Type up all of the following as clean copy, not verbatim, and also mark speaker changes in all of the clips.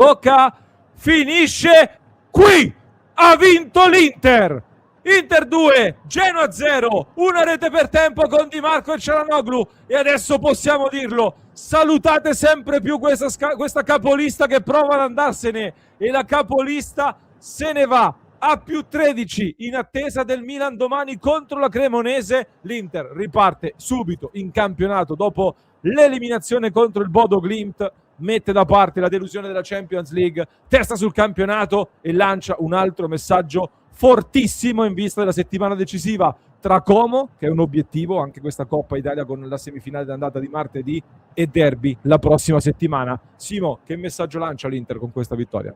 Speaker 1: Bocca finisce qui, ha vinto l'Inter. Inter 2, Genoa 0, una rete per tempo con Di Marco e Çalhanoğlu, e adesso possiamo dirlo, salutate sempre più questa capolista che prova ad andarsene, e la capolista se ne va a più 13 in attesa del Milan domani contro la Cremonese. L'Inter riparte subito in campionato dopo l'eliminazione contro il Bodo Glimt, mette da parte la delusione della Champions League, testa sul campionato e lancia un altro messaggio fortissimo in vista della settimana decisiva tra Como, che è un obiettivo, anche questa Coppa Italia con la semifinale d'andata di martedì, e Derby la prossima settimana. Simo, che messaggio lancia l'Inter con questa vittoria?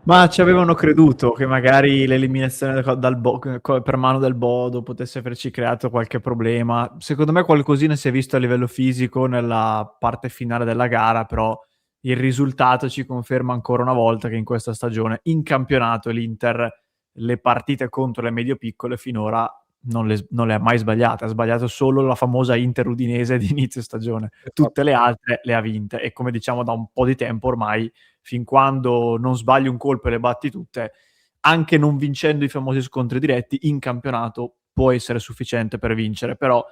Speaker 2: Ma ci avevano creduto che magari l'eliminazione per mano del Bodo potesse averci creato qualche problema. Secondo me qualcosina si è visto a livello fisico nella parte finale della gara, però il risultato ci conferma ancora una volta che in questa stagione in campionato l'Inter le partite contro le medio-piccole finora non le ha mai sbagliate. Ha sbagliato solo la famosa Inter Udinese di inizio stagione. Tutte le altre le ha vinte, e come diciamo da un po' di tempo ormai, fin quando non sbagli un colpo e le batti tutte, anche non vincendo i famosi scontri diretti, in campionato può essere sufficiente per vincere, però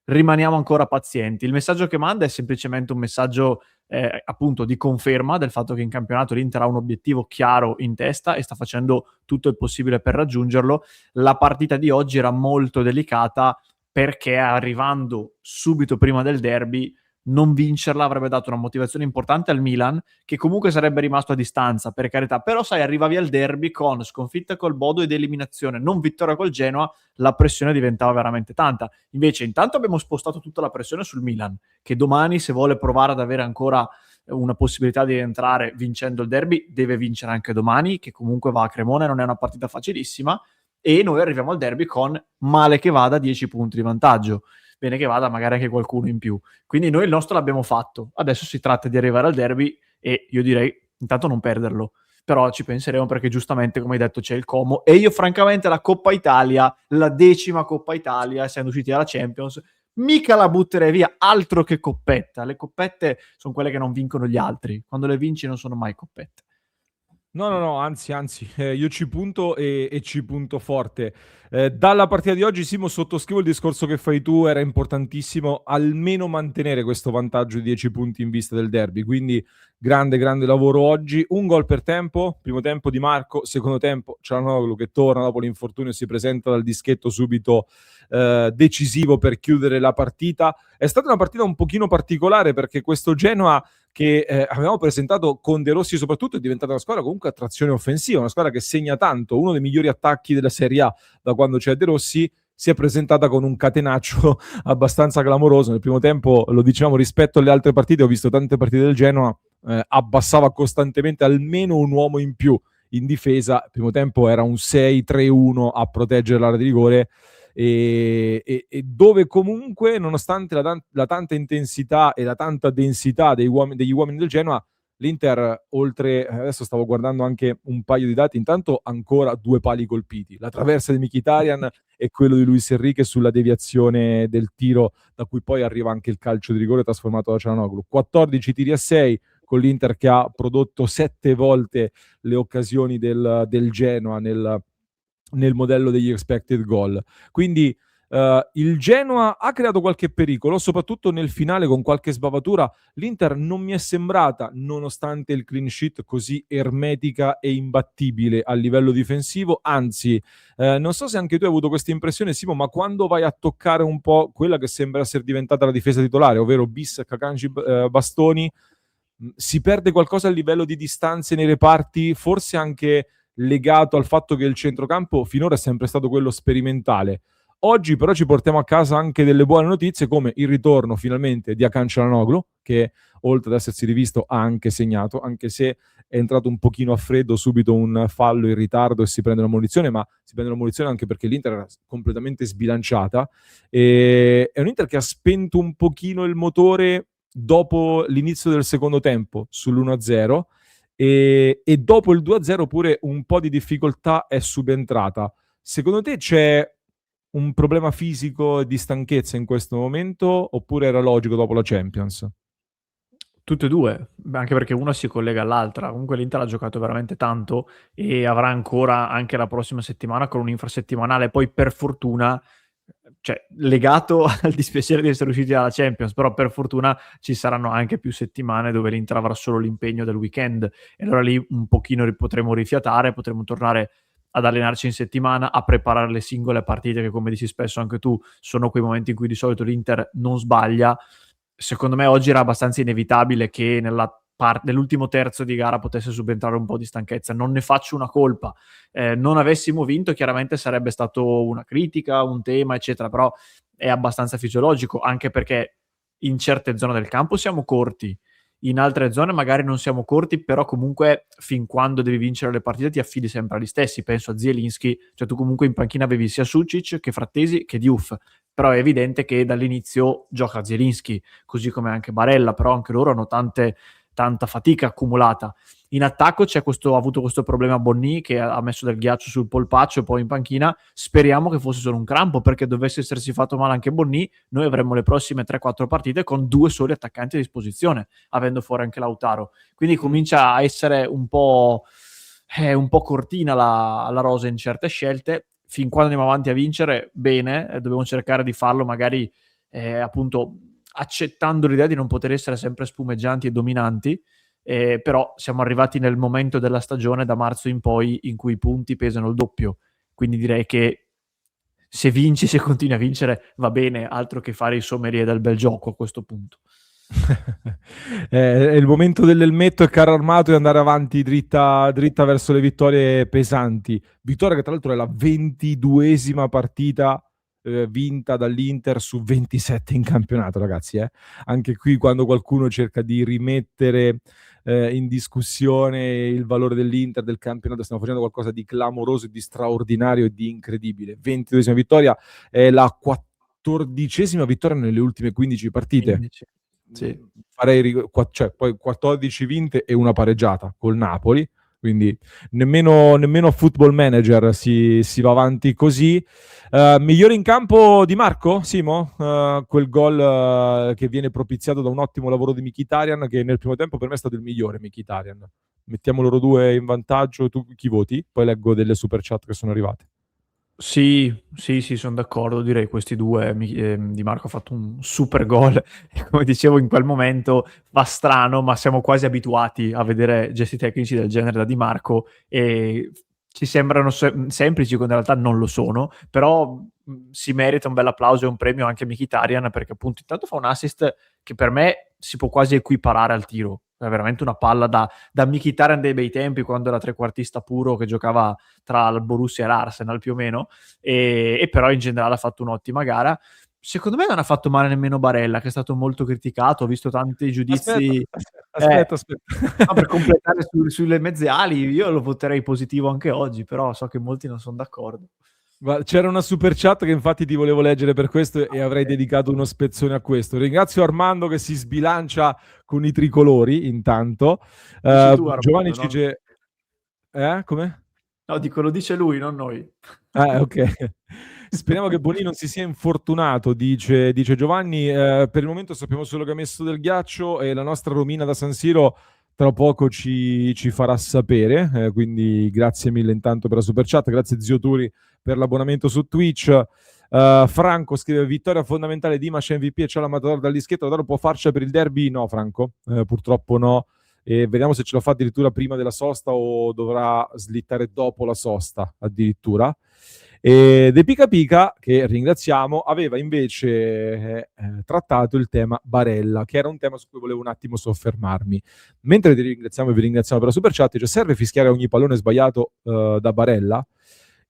Speaker 2: rimaniamo ancora pazienti. Il messaggio che manda è semplicemente un messaggio appunto di conferma del fatto che in campionato l'Inter ha un obiettivo chiaro in testa e sta facendo tutto il possibile per raggiungerlo. La partita di oggi era molto delicata perché arrivando subito prima del derby, non vincerla avrebbe dato una motivazione importante al Milan, che comunque sarebbe rimasto a distanza, per carità, però sai, arrivavi al derby con sconfitta col Bodo ed eliminazione, non vittoria col Genoa, la pressione diventava veramente tanta. Invece intanto abbiamo spostato tutta la pressione sul Milan, che domani, se vuole provare ad avere ancora una possibilità di entrare vincendo il derby, deve vincere anche domani, che comunque va a Cremona, non è una partita facilissima, e noi arriviamo al derby con, male che vada, 10 punti di vantaggio. Bene che vada, magari anche qualcuno in più. Quindi noi il nostro l'abbiamo fatto. Adesso si tratta di arrivare al derby e io direi intanto non perderlo. Però ci penseremo perché giustamente, come hai detto, c'è il Como. E io francamente la Coppa Italia, la 10ª Coppa Italia, essendo usciti dalla Champions, mica la butterei via, altro che coppetta. Le coppette sono quelle che non vincono gli altri. Quando le vinci non sono mai coppette.
Speaker 1: No, anzi, io ci punto e ci punto forte. Dalla partita di oggi, Simo, sottoscrivo il discorso che fai tu, era importantissimo almeno mantenere questo vantaggio di 10 punti in vista del derby, quindi grande lavoro oggi. Un gol per tempo, primo tempo Di Marco, secondo tempo Çalhanoğlu che torna dopo l'infortunio e si presenta dal dischetto subito decisivo per chiudere la partita. È stata una partita un pochino particolare perché questo Genoa che avevamo presentato con De Rossi soprattutto è diventata una squadra comunque a trazione offensiva, una squadra che segna tanto, uno dei migliori attacchi della Serie A da quando c'è De Rossi. Si è presentata con un catenaccio abbastanza clamoroso. Nel primo tempo, lo diciamo, rispetto alle altre partite, ho visto tante partite del Genoa, abbassava costantemente almeno un uomo in più in difesa. Il primo tempo era un 6-3-1 a proteggere l'area di rigore, e dove comunque, nonostante la tanta intensità e la tanta densità degli uomini del Genoa, l'Inter, oltre, adesso stavo guardando anche un paio di dati, intanto ancora 2 pali colpiti, la traversa di Mkhitaryan e quello di Luis Enrique sulla deviazione del tiro, da cui poi arriva anche il calcio di rigore trasformato da Çalhanoğlu. 14 tiri a 6, con l'Inter che ha prodotto 7 volte le occasioni del Genoa nel modello degli expected goal. Quindi il Genoa ha creato qualche pericolo, soprattutto nel finale con qualche sbavatura. L'Inter non mi è sembrata, nonostante il clean sheet, così ermetica e imbattibile a livello difensivo, anzi non so se anche tu hai avuto questa impressione, Simo, ma quando vai a toccare un po' quella che sembra essere diventata la difesa titolare, ovvero Bis, Akanji, Bastoni, si perde qualcosa a livello di distanze nei reparti, forse anche legato al fatto che il centrocampo finora è sempre stato quello sperimentale. Oggi però ci portiamo a casa anche delle buone notizie, come il ritorno finalmente di Hakan Çalhanoğlu, che oltre ad essersi rivisto ha anche segnato, anche se è entrato un pochino a freddo, subito un fallo in ritardo e si prende una munizione, ma si prende una munizione anche perché l'Inter era completamente sbilanciata. E è un Inter che ha spento un pochino il motore dopo l'inizio del secondo tempo sull'1-0, e dopo il 2-0 pure un po' di difficoltà è subentrata. Secondo te c'è un problema fisico di stanchezza in questo momento, oppure era logico dopo la Champions?
Speaker 2: Tutte e due, anche perché una si collega all'altra. Comunque l'Inter ha giocato veramente tanto e avrà ancora anche la prossima settimana con un infrasettimanale, poi per fortuna, cioè legato al dispiacere di essere usciti dalla Champions, però per fortuna ci saranno anche più settimane dove l'Inter avrà solo l'impegno del weekend e allora lì un pochino potremo rifiatare, potremo tornare ad allenarci in settimana, a preparare le singole partite che, come dici spesso anche tu, sono quei momenti in cui di solito l'Inter non sbaglia. Secondo me oggi era abbastanza inevitabile che nell'ultimo terzo di gara potesse subentrare un po' di stanchezza. Non ne faccio una colpa. Non avessimo vinto, chiaramente sarebbe stato una critica, un tema, eccetera, però è abbastanza fisiologico, anche perché in certe zone del campo siamo corti, in altre zone magari non siamo corti, però comunque fin quando devi vincere le partite ti affidi sempre agli stessi. Penso a Zielinski, cioè tu comunque in panchina avevi sia Sucic che Frattesi che Diouf, però è evidente che dall'inizio gioca Zielinski, così come anche Barella, però anche loro hanno tanta fatica accumulata. In attacco ha avuto questo problema Bonni, che ha messo del ghiaccio sul polpaccio e poi in panchina. Speriamo che fosse solo un crampo, perché dovesse essersi fatto male anche Bonni, noi avremmo le prossime 3-4 partite con 2 soli attaccanti a disposizione, avendo fuori anche Lautaro. Quindi comincia a essere un po' cortina la rosa in certe scelte. Fin quando andiamo avanti a vincere, bene, dobbiamo cercare di farlo magari appunto accettando l'idea di non poter essere sempre spumeggianti e dominanti, però siamo arrivati nel momento della stagione da marzo in poi in cui i punti pesano il doppio, quindi direi che se vinci, se continui a vincere va bene, altro che fare i sommelier del bel gioco a questo punto.
Speaker 1: È il momento dell'elmetto e carro armato e andare avanti dritta verso le vittorie pesanti. Vittoria che tra l'altro è la 22esima partita vinta dall'Inter su 27 in campionato, ragazzi. Anche qui quando qualcuno cerca di rimettere in discussione il valore dell'Inter, del campionato, stiamo facendo qualcosa di clamoroso, di straordinario e di incredibile. 22esima vittoria, è la 14esima vittoria nelle ultime 15 partite.
Speaker 2: 15. Sì.
Speaker 1: Farei cioè, poi 14 vinte e una pareggiata col Napoli, quindi nemmeno a Football Manager si va avanti così. Migliore in campo di Marco, Simo? Quel gol che viene propiziato da un ottimo lavoro di Mkhitaryan, che nel primo tempo per me è stato il migliore Mkhitaryan. Mettiamo loro due in vantaggio, tu chi voti? Poi leggo delle super chat che sono arrivate.
Speaker 2: Sì, sono d'accordo, direi questi due. Di Marco ha fatto un super gol e come dicevo in quel momento fa strano, ma siamo quasi abituati a vedere gesti tecnici del genere da Di Marco e ci sembrano semplici quando in realtà non lo sono, però si merita un bel applauso e un premio anche a Mkhitaryan, perché appunto intanto fa un assist che per me si può quasi equiparare al tiro. È veramente una palla da Mkhitaryan dei bei tempi, quando era trequartista puro che giocava tra il Borussia e l'Arsenal più o meno, e però in generale ha fatto un'ottima gara. Secondo me non ha fatto male nemmeno Barella, che è stato molto criticato, ho visto tanti giudizi.
Speaker 1: Aspetta.
Speaker 2: No, per completare sulle mezze ali, io lo voterei positivo anche oggi, però so che molti non sono d'accordo.
Speaker 1: C'era una super chat che infatti ti volevo leggere per questo e avrei dedicato uno spezzone a questo. Ringrazio Armando che si sbilancia con i tricolori intanto.
Speaker 2: Dici tu, Armando,
Speaker 1: Giovanni ci
Speaker 2: non...
Speaker 1: dice... come?
Speaker 2: No, dico, lo dice lui, non noi.
Speaker 1: Ok. Speriamo che Boni non si sia infortunato, dice Giovanni. Per il momento sappiamo solo che ha messo del ghiaccio e la nostra Romina da San Siro tra poco ci farà sapere. Quindi grazie mille intanto per la super chat. Grazie Zio Turi per l'abbonamento su Twitch. Franco scrive: vittoria fondamentale di Dimash MVP e c'è la Matador dal dischetto. Allora può farcela per il derby? No, Franco, purtroppo no. E vediamo se ce lo fa addirittura prima della sosta o dovrà slittare dopo la sosta addirittura. E De Pica Pica, che ringraziamo, aveva invece trattato il tema Barella, che era un tema su cui volevo un attimo soffermarmi. Mentre ti ringraziamo e vi ringraziamo per la super chat, cioè serve fischiare ogni pallone sbagliato da Barella?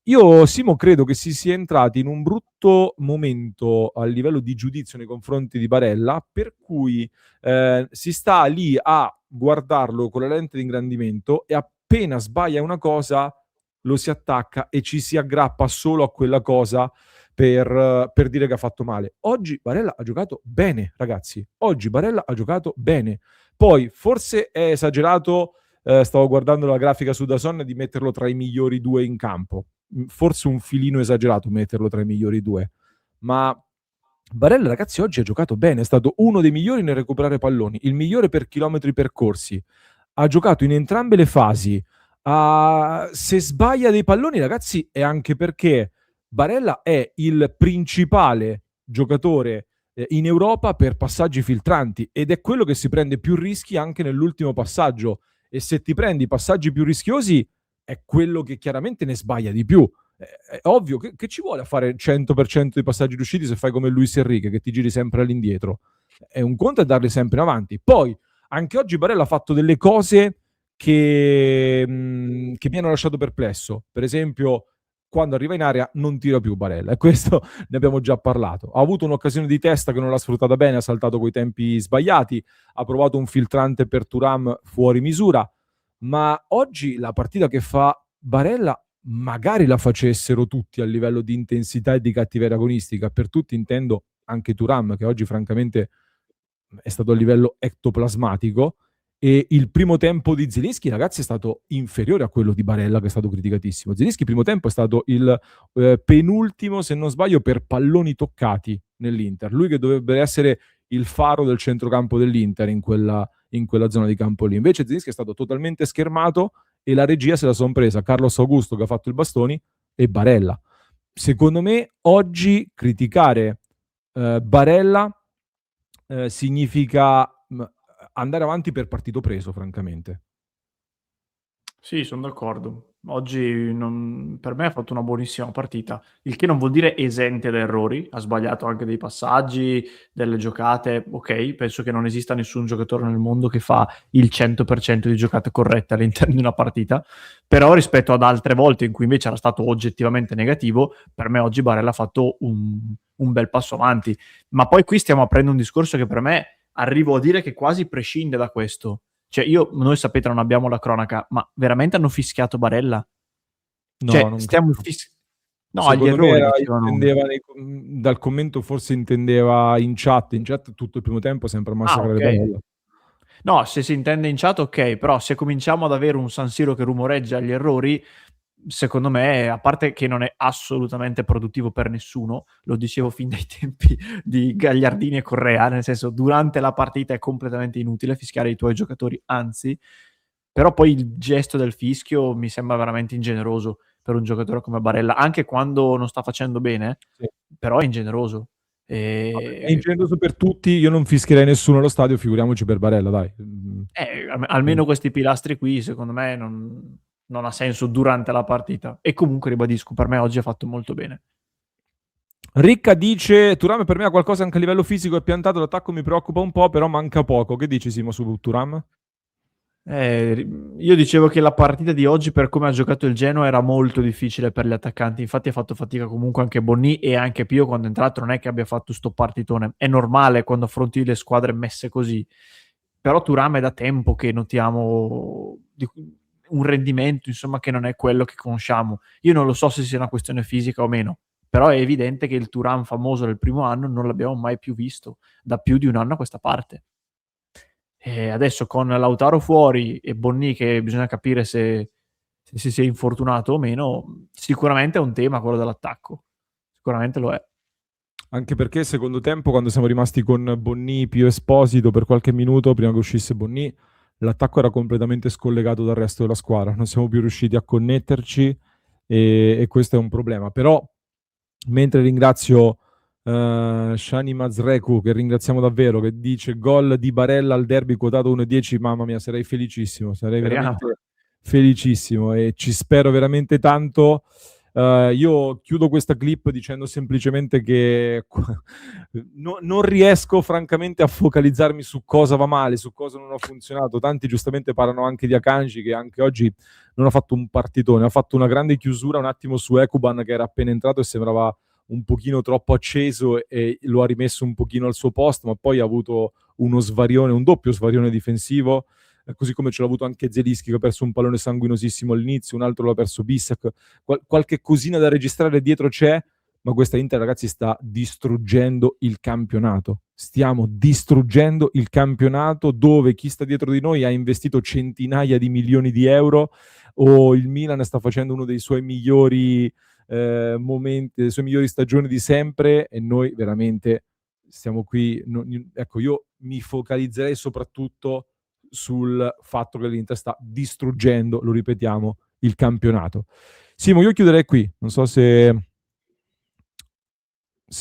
Speaker 1: Io, Simo, credo che si sia entrati in un brutto momento a livello di giudizio nei confronti di Barella, per cui si sta lì a guardarlo con la lente di ingrandimento e appena sbaglia una cosa lo si attacca e ci si aggrappa solo a quella cosa per dire che ha fatto male. Oggi Barella ha giocato bene, ragazzi. Oggi Barella ha giocato bene. Poi, forse è esagerato, stavo guardando la grafica su DAZN, di metterlo tra i migliori due in campo. Forse un filino esagerato metterlo tra i migliori due. Ma Barella, ragazzi, oggi ha giocato bene, è stato uno dei migliori nel recuperare palloni, il migliore per chilometri percorsi, ha giocato in entrambe le fasi. Se sbaglia dei palloni, ragazzi, è anche perché Barella è il principale giocatore in Europa per passaggi filtranti ed è quello che si prende più rischi anche nell'ultimo passaggio. E se ti prendi passaggi più rischiosi, è quello che chiaramente ne sbaglia di più. È ovvio che ci vuole a fare il 100% dei passaggi riusciti se fai come Luis Enrique, che ti giri sempre all'indietro. È un conto è darli sempre in avanti. Poi, anche oggi Barella ha fatto delle cose che mi hanno lasciato perplesso. Per esempio, quando arriva in area non tira più Barella, e questo ne abbiamo già parlato. Ha avuto un'occasione di testa che non l'ha sfruttata bene, ha saltato coi tempi sbagliati, ha provato un filtrante per Thuram fuori misura, ma oggi la partita che fa Barella magari la facessero tutti a livello di intensità e di cattiveria agonistica. Per tutti intendo anche Thuram, che oggi francamente è stato a livello ectoplasmatico, e il primo tempo di Zelinski, ragazzi, è stato inferiore a quello di Barella, che è stato criticatissimo. Zelinski, primo tempo, è stato il penultimo, se non sbaglio, per palloni toccati nell'Inter. Lui che dovrebbe essere il faro del centrocampo dell'Inter in quella zona di campo lì. Invece Zelinski è stato totalmente schermato e la regia se la sono presa Carlos Augusto, che ha fatto il bastoni, e Barella. Secondo me, oggi criticare Barella significa andare avanti per partito preso, francamente.
Speaker 2: Sì, sono d'accordo. Oggi per me ha fatto una buonissima partita, il che non vuol dire esente da errori, ha sbagliato anche dei passaggi, delle giocate, ok, penso che non esista nessun giocatore nel mondo che fa il 100% di giocate corrette all'interno di una partita, però rispetto ad altre volte in cui invece era stato oggettivamente negativo, per me oggi Barella ha fatto un bel passo avanti. Ma poi qui stiamo aprendo un discorso che per me arrivo a dire che quasi prescinde da questo. Cioè, noi sapete, non abbiamo la cronaca, ma veramente hanno fischiato Barella?
Speaker 1: No,
Speaker 2: Cioè,
Speaker 1: non
Speaker 2: stiamo
Speaker 1: credo.
Speaker 2: no, agli
Speaker 1: Secondo me
Speaker 2: errori dicevano.
Speaker 1: dal commento forse intendeva in chat tutto il primo tempo sempre a
Speaker 2: Ah,
Speaker 1: massacrare
Speaker 2: ok.
Speaker 1: Barella.
Speaker 2: No, se si intende in chat, ok, però se cominciamo ad avere un San Siro che rumoreggia agli errori, secondo me, a parte che non è assolutamente produttivo per nessuno, lo dicevo fin dai tempi di Gagliardini e Correa, nel senso, durante la partita è completamente inutile fischiare i tuoi giocatori, anzi, però poi il gesto del fischio mi sembra veramente ingeneroso per un giocatore come Barella, anche quando non sta facendo bene,
Speaker 1: Sì.
Speaker 2: però è ingeneroso.
Speaker 1: È ingeneroso per tutti, io non fischierei nessuno allo stadio, figuriamoci per Barella, dai.
Speaker 2: Almeno questi pilastri qui, secondo me, non ha senso durante la partita. E comunque, ribadisco, per me oggi ha fatto molto bene.
Speaker 1: Ricca dice: Thuram per me ha qualcosa anche a livello fisico, è piantato, l'attacco mi preoccupa un po', però manca poco. Che dici, Simo, su Thuram?
Speaker 2: Io dicevo che la partita di oggi, per come ha giocato il Genoa, era molto difficile per gli attaccanti. Infatti ha fatto fatica comunque anche Bonni, e anche Pio quando è entrato non è che abbia fatto sto partitone. È normale quando affronti le squadre messe così. Però Thuram è da tempo che notiamo un rendimento, insomma, che non è quello che conosciamo. Io non lo so se sia una questione fisica o meno, però è evidente che il Thuram famoso del primo anno non l'abbiamo mai più visto da più di un anno a questa parte. E adesso con Lautaro fuori e Bonni che bisogna capire se si è infortunato o meno, sicuramente è un tema quello dell'attacco. Sicuramente lo è.
Speaker 1: Anche perché secondo tempo, quando siamo rimasti con Bonni, Pio Esposito per qualche minuto prima che uscisse Bonni, l'attacco era completamente scollegato dal resto della squadra. Non siamo più riusciti a connetterci e questo è un problema. Però, mentre ringrazio Shani Mazreku, che ringraziamo davvero, che dice gol di Barella al derby quotato 1,10, mamma mia, sarei felicissimo, sarei
Speaker 2: Speriamo.
Speaker 1: veramente felicissimo e ci spero veramente tanto. Io chiudo questa clip dicendo semplicemente che non riesco francamente a focalizzarmi su cosa va male, su cosa non ha funzionato. Tanti giustamente parlano anche di Akanji, che anche oggi non ha fatto un partitone, ha fatto una grande chiusura un attimo su Ekuban, che era appena entrato e sembrava un pochino troppo acceso, e lo ha rimesso un pochino al suo posto, ma poi ha avuto uno svarione, un doppio svarione difensivo, così come ce l'ha avuto anche Zelinski, che ha perso un pallone sanguinosissimo all'inizio, un altro l'ha perso Bissek. Qualche cosina da registrare dietro c'è, ma questa Inter, ragazzi, sta distruggendo il campionato. Stiamo distruggendo il campionato, dove chi sta dietro di noi ha investito centinaia di milioni di euro, o il Milan sta facendo uno dei suoi migliori momenti, le sue migliori stagioni di sempre, e noi veramente stiamo qui, ecco, io mi focalizzerei soprattutto sul fatto che l'Inter sta distruggendo, lo ripetiamo, il campionato. Simo, io chiuderei qui, non so se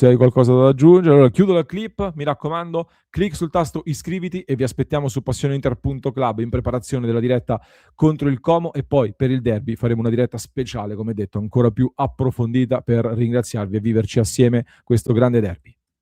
Speaker 1: hai qualcosa da aggiungere. Allora chiudo la clip, mi raccomando, clic sul tasto iscriviti e vi aspettiamo su passioneinter.club in preparazione della diretta contro il Como, e poi per il derby faremo una diretta speciale, come detto, ancora più approfondita per ringraziarvi e viverci assieme questo grande derby.